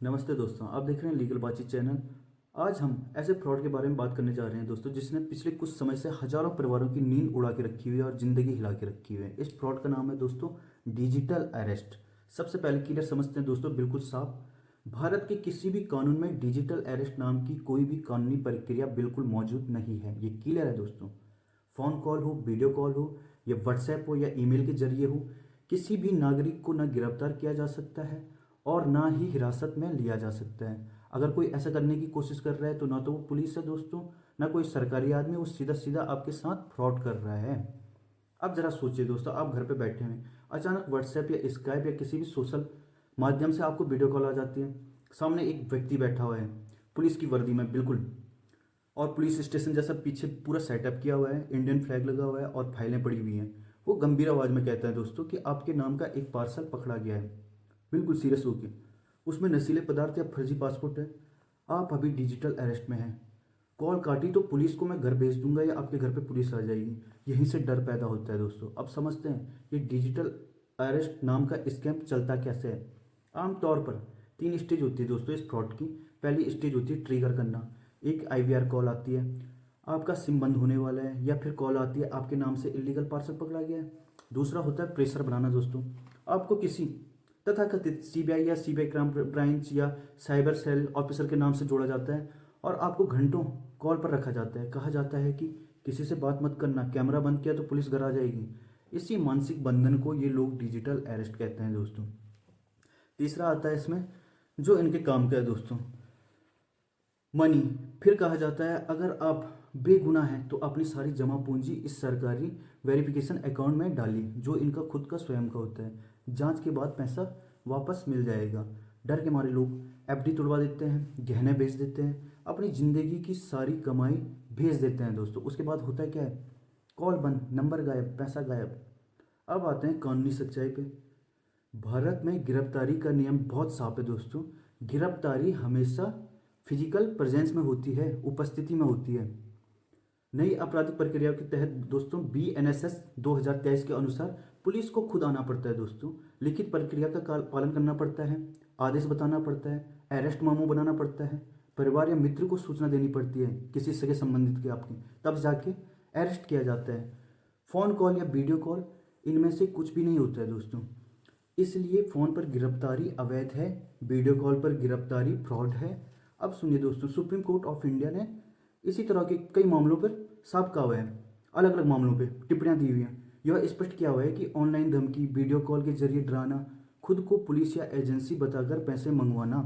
नमस्ते दोस्तों, आप देख रहे हैं लीगल बातचीत चैनल। आज हम ऐसे फ्रॉड के बारे में बात करने जा रहे हैं दोस्तों, जिसने पिछले कुछ समय से हजारों परिवारों की नींद उड़ा के रखी हुई है और ज़िंदगी हिला के रखी हुई है। इस फ्रॉड का नाम है दोस्तों डिजिटल अरेस्ट। सबसे पहले क्लियर समझते हैं दोस्तों, बिल्कुल साफ। भारत के किसी भी कानून में डिजिटल अरेस्ट नाम की कोई भी कानूनी प्रक्रिया बिल्कुल मौजूद नहीं है, ये क्लियर है दोस्तों। फ़ोन कॉल हो, वीडियो कॉल हो, या व्हाट्सएप हो, या ईमेल के जरिए हो, किसी भी नागरिक को न गिरफ्तार किया जा सकता है और ना ही हिरासत में लिया जा सकता है। अगर कोई ऐसा करने की कोशिश कर रहा है तो ना तो वो पुलिस है दोस्तों, ना कोई सरकारी आदमी, वो सीधा सीधा आपके साथ फ्रॉड कर रहा है। अब जरा सोचिए दोस्तों, आप घर पे बैठे हैं, अचानक व्हाट्सएप या स्काइप या किसी भी सोशल माध्यम से आपको वीडियो कॉल आ जाती है। सामने एक व्यक्ति बैठा हुआ है पुलिस की वर्दी में बिल्कुल, और पुलिस स्टेशन जैसा पीछे पूरा सेटअप किया हुआ है, इंडियन फ्लैग लगा हुआ है और फाइलें पड़ी हुई हैं। वो गंभीर आवाज़ में कहता है दोस्तों कि आपके नाम का एक पार्सल पकड़ा गया है, बिल्कुल सीरियस होके। उसमें नशीले पदार्थ या फर्जी पासपोर्ट है, आप अभी डिजिटल अरेस्ट में हैं। कॉल काटी तो पुलिस को मैं घर भेज दूंगा या आपके घर पे पुलिस आ जाएगी। यहीं से डर पैदा होता है दोस्तों। अब समझते हैं ये डिजिटल अरेस्ट नाम का स्कैम चलता कैसे है। आमतौर पर 3 स्टेज होती है दोस्तों इस फ्रॉड की। पहली स्टेज होती है ट्रिगर करना। एक IVR कॉल आती है, आपका सिम बंद होने वाला है, या फिर कॉल आती है आपके नाम से इलीगल पार्सल पकड़ा गया है। दूसरा होता है प्रेशर बनाना दोस्तों। आपको किसी तथाकथित CBI या CBI क्राइम ब्रांच या साइबर सेल ऑफिसर के नाम से जोड़ा जाता है और आपको घंटों कॉल पर रखा जाता है। कहा जाता है कि किसी से बात मत करना, कैमरा बंद किया तो पुलिस घर आ जाएगी। इसी मानसिक बंधन को ये लोग डिजिटल अरेस्ट कहते हैं दोस्तों। तीसरा आता है इसमें जो इनके काम का है दोस्तों, मनी। फिर कहा जाता है अगर आप बेगुनाह हैं तो अपनी सारी जमा पूंजी इस सरकारी वेरिफिकेशन अकाउंट में डालिए, जो इनका खुद का स्वयं का होता है। जांच के बाद पैसा वापस मिल जाएगा। डर के मारे लोग FD तुड़वा देते हैं, गहने बेच देते हैं, अपनी ज़िंदगी की सारी कमाई भेज देते हैं दोस्तों। उसके बाद होता है क्या है, कॉल बंद, नंबर गायब, पैसा गायब। अब आते हैं कानूनी सच्चाई पे। भारत में गिरफ्तारी का नियम बहुत साफ है दोस्तों। गिरफ्तारी हमेशा फिजिकल प्रेजेंस में होती है, उपस्थिति में होती है। नई आपराधिक प्रक्रिया के तहत दोस्तों BNSS 2023 के अनुसार पुलिस को खुद आना पड़ता है दोस्तों। लिखित प्रक्रिया का पालन करना पड़ता है, आदेश बताना पड़ता है, अरेस्ट मेमो बनाना पड़ता है, परिवार या मित्र को सूचना देनी पड़ती है किसी सगे संबंधित के आपकी, तब जाके अरेस्ट किया जाता है। फ़ोन कॉल या वीडियो कॉल इनमें से कुछ भी नहीं होता है दोस्तों। इसलिए फ़ोन पर गिरफ्तारी अवैध है, वीडियो कॉल पर गिरफ्तारी फ्रॉड है। अब सुनिए दोस्तों, सुप्रीम कोर्ट ऑफ इंडिया ने इसी तरह के कई मामलों पर साफ कहा हुआ है, अलग अलग मामलों पे टिप्पणियां दी हुई हैं। यह स्पष्ट किया हुआ है कि ऑनलाइन धमकी, वीडियो कॉल के जरिए डराना, खुद को पुलिस या एजेंसी बताकर पैसे मंगवाना,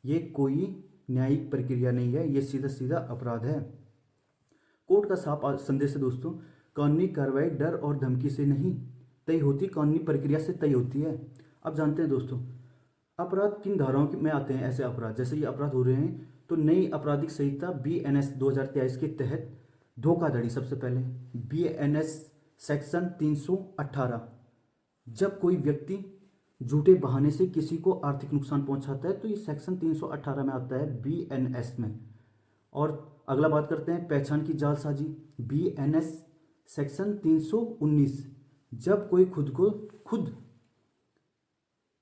ये कोई न्यायिक प्रक्रिया नहीं है, ये सीधा सीधा अपराध है। कोर्ट का साफ संदेश है दोस्तों, कानूनी कार्रवाई डर और धमकी से नहीं तय होती, कानूनी प्रक्रिया से तय होती है। अब जानते हैं दोस्तों अपराध किन धाराओं में आते हैं। ऐसे अपराध जैसे ये अपराध हो रहे हैं तो नई आपराधिक संहिता BNS 2023 के तहत धोखाधड़ी सबसे पहले, BNS सेक्शन 318। जब कोई व्यक्ति झूठे बहाने से किसी को आर्थिक नुकसान पहुंचाता है तो ये सेक्शन 318 में आता है BNS में। और अगला बात करते हैं पहचान की जालसाजी, BNS सेक्शन 319। जब कोई खुद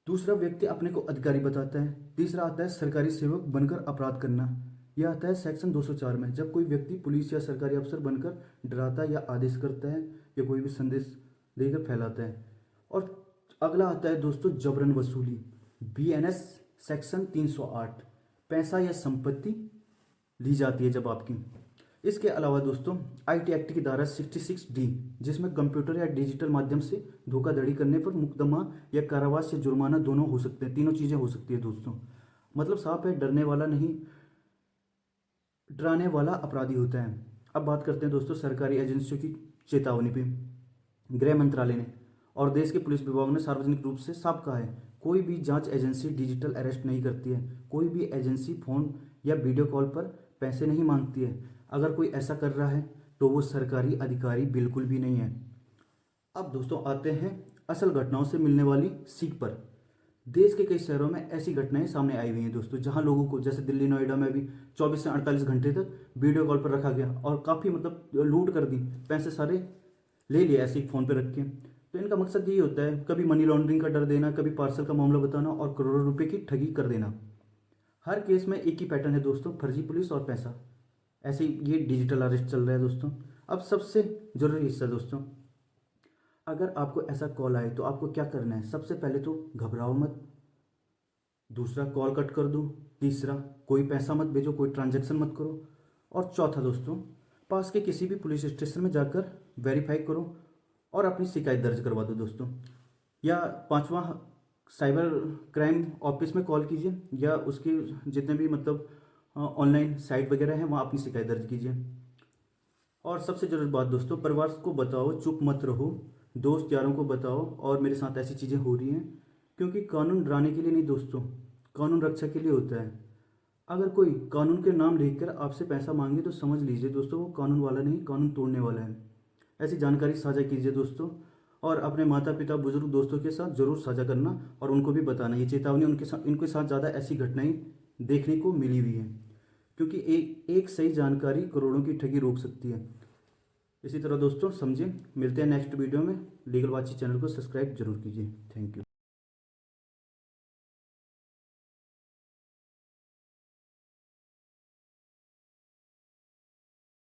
दूसरा व्यक्ति अपने को अधिकारी बताता है। तीसरा आता है सरकारी सेवक बनकर अपराध करना, यह आता है सेक्शन 204 में। जब कोई व्यक्ति पुलिस या सरकारी अफसर बनकर डराता या आदेश करता है या कोई भी संदेश देकर फैलाता है। और अगला आता है दोस्तों जबरन वसूली, BNS सेक्शन 308। पैसा या संपत्ति ली जाती है जब आपकी। इसके अलावा दोस्तों IT एक्ट की धारा 66D, जिसमें कंप्यूटर या डिजिटल माध्यम से धोखाधड़ी करने पर मुकदमा या कारावास या जुर्माना दोनों हो सकते हैं, तीनों चीज़ें हो सकती है दोस्तों। मतलब साफ है, डरने वाला नहीं डराने वाला अपराधी होता है। अब बात करते हैं दोस्तों सरकारी एजेंसियों की चेतावनी पे। गृह मंत्रालय ने और देश के पुलिस विभाग ने सार्वजनिक रूप से साफ कहा है, कोई भी जांच एजेंसी डिजिटल अरेस्ट नहीं करती है। कोई भी एजेंसी फ़ोन या वीडियो कॉल पर पैसे नहीं मांगती है। अगर कोई ऐसा कर रहा है तो वो सरकारी अधिकारी बिल्कुल भी नहीं है। अब दोस्तों आते हैं असल घटनाओं से मिलने वाली सीख पर। देश के कई शहरों में ऐसी घटनाएं सामने आई हुई हैं दोस्तों, जहां लोगों को, जैसे दिल्ली नोएडा में भी 24 से 48 घंटे तक वीडियो कॉल पर रखा गया और काफ़ी मतलब लूट कर दी, पैसे सारे ले लिए ऐसे ही फ़ोन पे रख के। तो इनका मकसद यही होता है, कभी मनी लॉन्ड्रिंग का डर देना, कभी पार्सल का मामला बताना और करोड़ों रुपए की ठगी कर देना। हर केस में एक ही पैटर्न है दोस्तों, फर्जी पुलिस और पैसा। ऐसे ये डिजिटल अरेस्ट चल रहा है दोस्तों। अब सबसे ज़रूरी हिस्सा दोस्तों, अगर आपको ऐसा कॉल आए तो आपको क्या करना है। सबसे पहले तो घबराओ मत, दूसरा कॉल कट कर दो, तीसरा कोई पैसा मत भेजो, कोई ट्रांजैक्शन मत करो, और चौथा दोस्तों, पास के किसी भी पुलिस स्टेशन में जाकर वेरीफाई करो और अपनी शिकायत दर्ज करवा दो दोस्तों। या पांचवा, साइबर क्राइम ऑफिस में कॉल कीजिए, या उसके जितने भी मतलब ऑनलाइन साइट वगैरह हैं वहाँ अपनी शिकायत दर्ज कीजिए। और सबसे ज़रूरी बात दोस्तों, परिवार को बताओ, चुप मत रहो, दोस्त यारों को बताओ और मेरे साथ ऐसी चीज़ें हो रही हैं, क्योंकि कानून डराने के लिए नहीं दोस्तों, कानून रक्षा के लिए होता है। अगर कोई कानून के नाम लिखकर आपसे पैसा मांगे तो समझ लीजिए दोस्तों, वो कानून वाला नहीं, कानून तोड़ने वाला है। ऐसी जानकारी साझा कीजिए दोस्तों, और अपने माता पिता बुजुर्ग दोस्तों के साथ ज़रूर साझा करना और उनको भी बताना। ये चेतावनी इनके साथ ज़्यादा ऐसी घटनाएं देखने को मिली हुई हैं, क्योंकि एक सही जानकारी करोड़ों की ठगी रोक सकती है। इसी तरह दोस्तों समझिए, मिलते हैं नेक्स्ट वीडियो में। लीगल बातचीत चैनल को सब्सक्राइब जरूर कीजिए। Thank you.